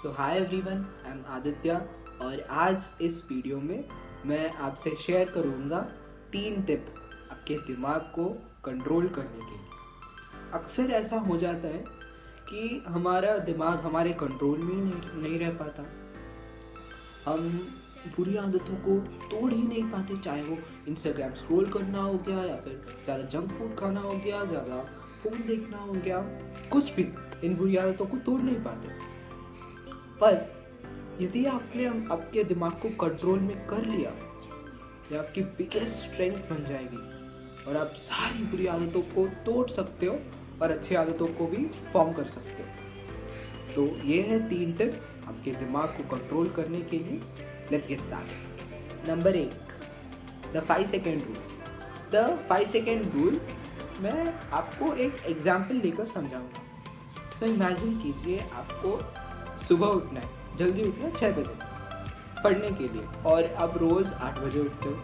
So hi everyone, I am Aditya और आज इस वीडियो में मैं आपसे शेयर करूँगा 3 टिप आपके दिमाग को कंट्रोल करने के लिए। अक्सर ऐसा हो जाता है कि हमारा दिमाग हमारे कंट्रोल में ही नहीं रह पाता। हम बुरी आदतों को तोड़ ही नहीं पाते, चाहे वो इंस्टाग्राम स्क्रॉल करना हो गया या फिर ज़्यादा जंक फूड खाना हो गया, ज़्यादा फ़ोन देखना हो गया, कुछ भी इन बुरी आदतों को तोड़ नहीं पाते। पर यदि आपने आपके दिमाग को कंट्रोल में कर लिया, ये आपकी बिगेस्ट स्ट्रेंथ बन जाएगी और आप सारी बुरी आदतों को तोड़ सकते हो और अच्छी आदतों को भी फॉर्म कर सकते हो। तो ये है 3 टिप आपके दिमाग को कंट्रोल करने के लिए। Let's get started. Number 1, the 5 second rule. The 5 second rule मैं आपको एक एग्जाम्पल लेकर समझाऊंगा। सो इमेजिन कीजिए आपको सुबह उठना है, जल्दी उठना है 6 बजे पढ़ने के लिए और आप रोज़ 8 बजे उठते हो।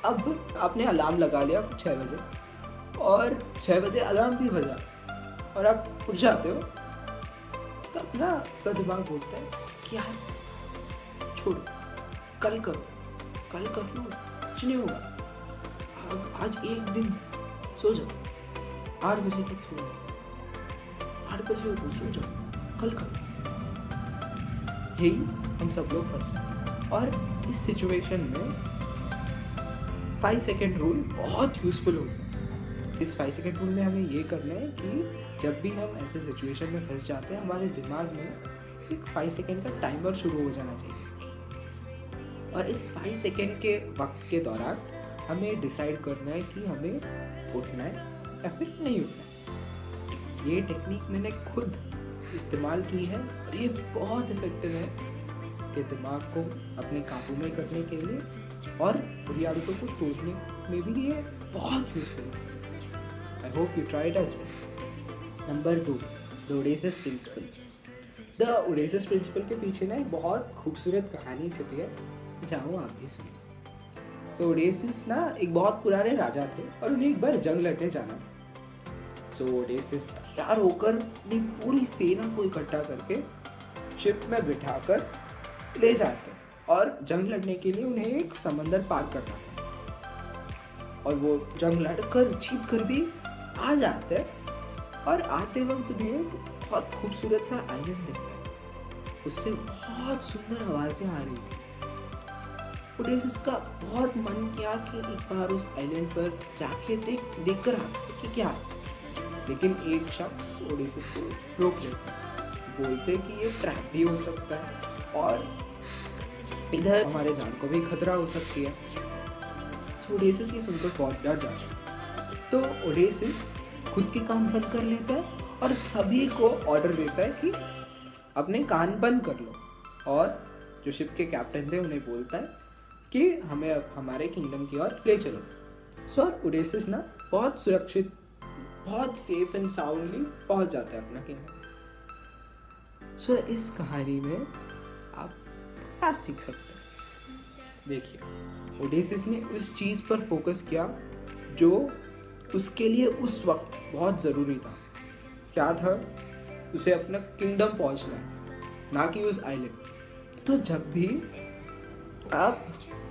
अब आपने अलार्म लगा लिया 6 बजे और 6 बजे अलार्म भी बजा और आप उठ जाते हो। तब ना आपका दिमाग बोलता है कि यार छोड़ो, कल करो, कल कर लो, कुछ नहीं होगा। आज एक दिन सो जाओ, 8 बजे तक सो जाओ, 8 बजे उठो, सो जाओ, कल करो। यही हम सब लोग फंसे हैं। और इस सिचुएशन में 5 सेकेंड रूल बहुत यूजफुल होता है। इस 5 सेकेंड रूल में हमें ये करना है कि जब भी हम ऐसे सिचुएशन में फंस जाते हैं, हमारे दिमाग में एक 5 सेकेंड का टाइमर शुरू हो जाना चाहिए और इस 5 सेकेंड के वक्त के दौरान हमें डिसाइड करना है कि हमें उठना है या फिर नहीं उठना है। ये टेक्निक मैंने खुद इस्तेमाल की है और ये बहुत इफेक्टिव है कि दिमाग को अपने काबू में करने के लिए और बुरी आदतों को तोड़ने में भी ये बहुत यूजफुल है। I hope you try it as well. Number 2, the Odysseus principle. The Odysseus principle के पीछे ना एक बहुत खूबसूरत कहानी छिपी है, चाहूँ आप भी सुनिए। सो ओडेसिस ना एक बहुत पुराने राजा थे और उन्हें एक बार जंग लड़ने जाना था। सो ओडेसिस तैयार होकर अपनी पूरी सेना को इकट्ठा करके शिप में बिठाकर ले जाते और जंग लड़ने के लिए उन्हें एक समंदर पार करना था। और वो जंग लड़कर जीत कर भी आ जाते और आते वक्त उन्हें बहुत खूबसूरत सा आइलैंड दिखता है। उससे बहुत सुंदर आवाजें आ रही थी। ओडेसिस का बहुत मन किया कि एक बार उस आइलैंड पर जाके देख कर आते कि क्या है। लेकिन एक शख्स ओडेसिस को रोक लेता है, बोलते कि ये ट्रैप भी हो सकता है और इधर हमारे जान को भी खतरा हो सकती है। सो ओडेसिस ये सुनकर बहुत डर जाता है। तो ओडेसिस खुद के कान बंद कर लेता है और सभी को ऑर्डर देता है कि अपने कान बंद कर लो, और जो शिप के कैप्टन थे उन्हें बोलता है कि हमें अब हमारे किंगडम की ओर ले चलो। सो ओडेसिस ना बहुत सुरक्षित, बहुत सेफ एंड साउंडली पहुंच जाते हैं अपना किंगडम। सो इस कहानी में आप क्या सीख सकते हैं? देखिए, ओडेसिस ने उस चीज़ पर फोकस किया जो उसके लिए उस वक्त बहुत ज़रूरी था। क्या था? उसे अपना किंगडम पहुंचना है, ना कि उस आइलैंड। तो जब भी आप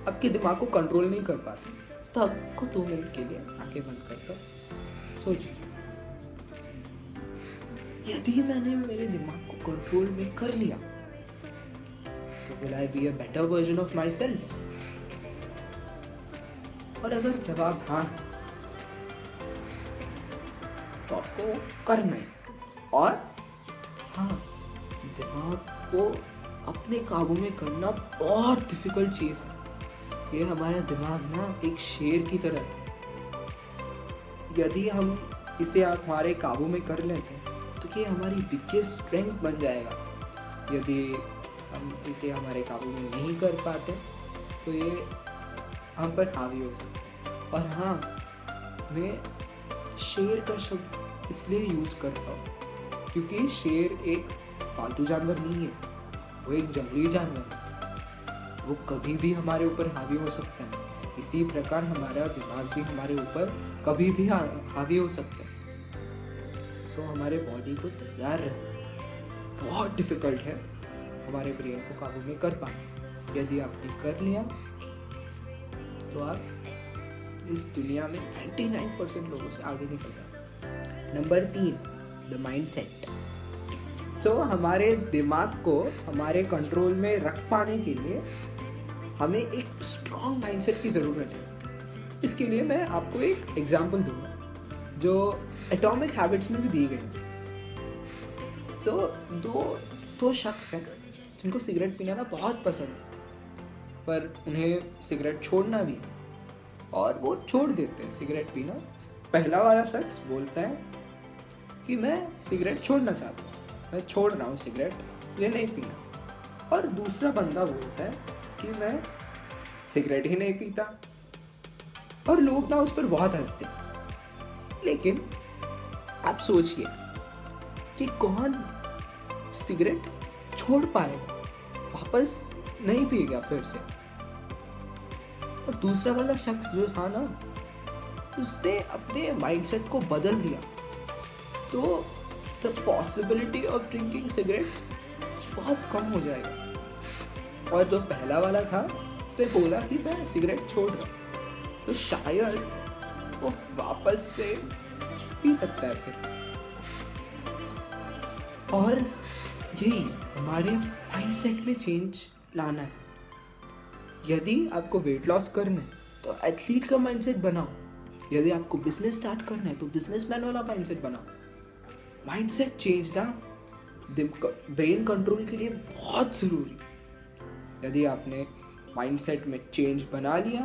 आपके दिमाग को कंट्रोल नहीं कर पाते तो आपको 2 मिनट के लिए आंखें बंद कर सोचिए, यदि मैंने मेरे दिमाग को कंट्रोल में कर लिया तो will I be a better version of my self? और अगर जवाब हाँ है तो आपको करना है। और हाँ, दिमाग को अपने काबू में करना बहुत डिफिकल्ट चीज़ है। ये हमारा दिमाग ना एक शेर की तरह है। यदि हम इसे हमारे काबू में कर लेते हैं तो ये हमारी बिगेस्ट स्ट्रेंथ बन जाएगा। यदि हम इसे हमारे काबू में नहीं कर पाते तो ये हम पर हावी हो सकता है। और हाँ, मैं शेर का शब्द इसलिए यूज़ कर रहा हूँ क्योंकि शेर एक पालतू जानवर नहीं है, वो एक जंगली जानवर है। वो कभी भी हमारे ऊपर हावी हो सकता है। इसी प्रकार हमारा दिमाग भी हमारे ऊपर कभी भी हावी हो सकता है। सो हमारे बॉडी को तैयार रहना है, बहुत डिफ़िकल्ट है हमारे ब्रेन को काबू में कर पाना। यदि आपने कर लिया तो आप इस दुनिया में 99% लोगों से आगे निकल जाए। Number 3, the mindset. सो हमारे दिमाग को हमारे कंट्रोल में रख पाने के लिए हमें एक स्ट्रॉन्ग माइंडसेट की ज़रूरत है। इसके लिए मैं आपको एक एग्जांपल दूंगा जो एटॉमिक हैबिट्स में भी दी गई है। सो दो शख्स हैं जिनको सिगरेट पीना ना बहुत पसंद है, पर उन्हें सिगरेट छोड़ना भी है और वो छोड़ देते हैं सिगरेट पीना। पहला वाला शख्स बोलता है कि मैं सिगरेट छोड़ना चाहता हूँ, मैं छोड़ रहा हूँ सिगरेट, ये नहीं पीना। और दूसरा बंदा बोलता है कि मैं सिगरेट ही नहीं पीता। और लोग ना उस पर बहुत हंसते हैं। लेकिन आप सोचिए कि कौन सिगरेट छोड़ पाएगा, वापस नहीं पिएगा फिर से। और दूसरा वाला शख्स जो था ना, उसने अपने माइंडसेट को बदल दिया, तो the possibility of drinking cigarette बहुत कम हो जाएगा। और जो पहला वाला था उसने बोला कि मैं सिगरेट छोड़ रहा हूँ, तो शायद वो वापस से पी सकता है फिर। और यही हमारे माइंडसेट में चेंज लाना है। यदि आपको वेट लॉस करना है तो एथलीट का माइंडसेट बनाओ। यदि आपको बिजनेस स्टार्ट करना है तो बिजनेसमैन वाला माइंडसेट बनाओ। माइंडसेट चेंज ना ब्रेन कंट्रोल के लिए बहुत ज़रूरी। यदि आपने माइंडसेट में चेंज बना लिया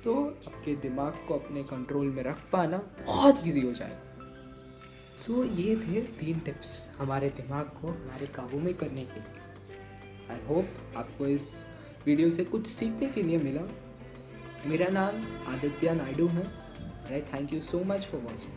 तो आपके दिमाग को अपने कंट्रोल में रख पाना बहुत ईजी हो जाएगा। सो ये थे 3 टिप्स हमारे दिमाग को हमारे काबू में करने के लिए। आई होप आपको इस वीडियो से कुछ सीखने के लिए मिला। मेरा नाम आदित्य नायडू है। Thank you so much for watching.